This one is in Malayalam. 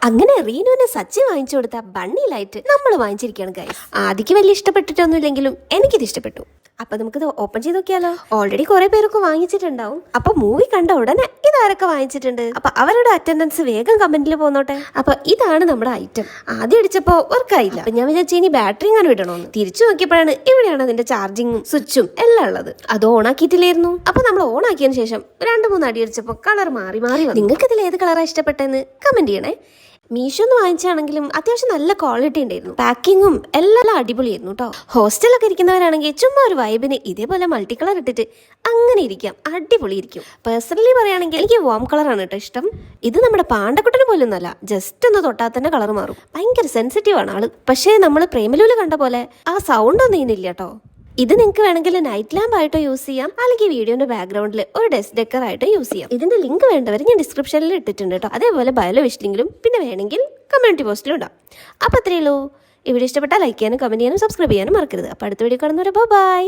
അങ്ങനെ റീനുവിനെ സച്ചി വാങ്ങിച്ചു കൊടുത്ത ബണ്ണി ലൈറ്റ് നമ്മൾ വാങ്ങിച്ചിരിക്കുകയാണ് ഗൈസ്. ആദ്യക്ക് വലിയ ഇഷ്ടപ്പെട്ടിട്ടൊന്നുമില്ലെങ്കിലും എനിക്കിത് ഇഷ്ടപ്പെട്ടു. അപ്പൊ നമുക്കിത് ഓപ്പൺ ചെയ്ത് നോക്കിയാലോ. ഓൾറെഡി കുറെ പേരൊക്കെ വാങ്ങിച്ചിട്ടുണ്ടാവും. അപ്പൊ മൂവി കണ്ട ഉടനെ ഇതാരൊക്കെ വാങ്ങിച്ചിട്ടുണ്ട്, അപ്പൊ അവരുടെ അറ്റൻഡൻസ് വേഗം കമന്റിൽ പോന്നോട്ടെ. അപ്പൊ ഇതാണ് നമ്മുടെ ഐറ്റം. ആദ്യം അടിച്ചപ്പോ വർക്കായില്ല. അപ്പൊ ഞാൻ വിചാരിച്ചു ഇനി ബാറ്ററി എങ്ങനെ ഇടണോന്ന്. തിരിച്ചു നോക്കിയപ്പോഴാണ് ഇവിടെയാണ് അതിന്റെ ചാർജിങ്ങും സ്വിച്ചും എല്ലാം ഉള്ളത്. അത് ഓൺ ആക്കിയിട്ടില്ലായിരുന്നു. അപ്പൊ നമ്മൾ ഓൺ ആക്കിയതിനു ശേഷം 2-3 അടി അടിച്ചപ്പോ കളർ മാറി വന്നു. നിങ്ങൾക്ക് ഇതിൽ ഏത് കളറാണ് ഇഷ്ടപ്പെട്ടെന്ന് കമന്റ് ചെയ്യണേ. മീഷോന്ന് വാങ്ങിച്ചാണെങ്കിലും അത്യാവശ്യം നല്ല ക്വാളിറ്റി ഉണ്ടായിരുന്നു. പാക്കിങ്ങും എല്ലാം അടിപൊളിയായിരുന്നു കേട്ടോ. ഹോസ്റ്റലൊക്കെ ഇരിക്കുന്നവരാണെങ്കിൽ ചുമ്മാ ഒരു വൈബിന് ഇതേപോലെ മൾട്ടി കളർ ഇട്ടിട്ട് അങ്ങനെ ഇരിക്കാം, അടിപൊളിയിരിക്കും. പേഴ്സണലി പറയുകയാണെങ്കിൽ എനിക്ക് വാം കളറാണ് കേട്ടോ ഇഷ്ടം. ഇത് നമ്മുടെ പാണ്ടക്കുട്ടന് പോലൊന്നുമല്ല, ജസ്റ്റ് ഒന്ന് തൊട്ടാൽ തന്നെ കളർ മാറും. ഭയങ്കര സെൻസിറ്റീവ് ആണ് ആള്. പക്ഷേ നമ്മൾ പ്രേമലൂല് കണ്ട പോലെ ആ സൗണ്ട് ഒന്നും ഇതിനില്ല കേട്ടോ. ഇത് നിങ്ങൾക്ക് വേണമെങ്കിൽ നൈറ്റ് ലാമ്പ് ആയിട്ടോ യൂസ് ചെയ്യാം, അല്ലെങ്കിൽ വീഡിയോന്റെ ബാക്ക്ഗ്രൗണ്ടിൽ ഒരു ഡെസ്ക് ഡെക്കർ ആയിട്ടോ യൂസ് ചെയ്യാം. ഇതിന്റെ ലിങ്ക് വേണ്ടവർ ഞാൻ ഡിസ്ക്രിപ്ഷനിൽ ഇട്ടിട്ടുണ്ട് കേട്ടോ. അതേപോലെ ബയോലോ വിഷിലെങ്കിലും പിന്നെ വേണമെങ്കിൽ കമ്മ്യൂണിറ്റി പോസ്റ്റിലും ഇടാം. അപ്പോൾ അത്രയേ ഉള്ളൂ. ഈ വീഡിയോ ഇഷ്ടപ്പെട്ടാൽ ലൈക്ക് ചെയ്യാനും കമന്റ് ചെയ്യാനും സബ്സ്ക്രൈബ് ചെയ്യാനും മറക്കരുത്. അപ്പോൾ അടുത്ത വീഡിയോ കാണുന്നവരെ ബൈ.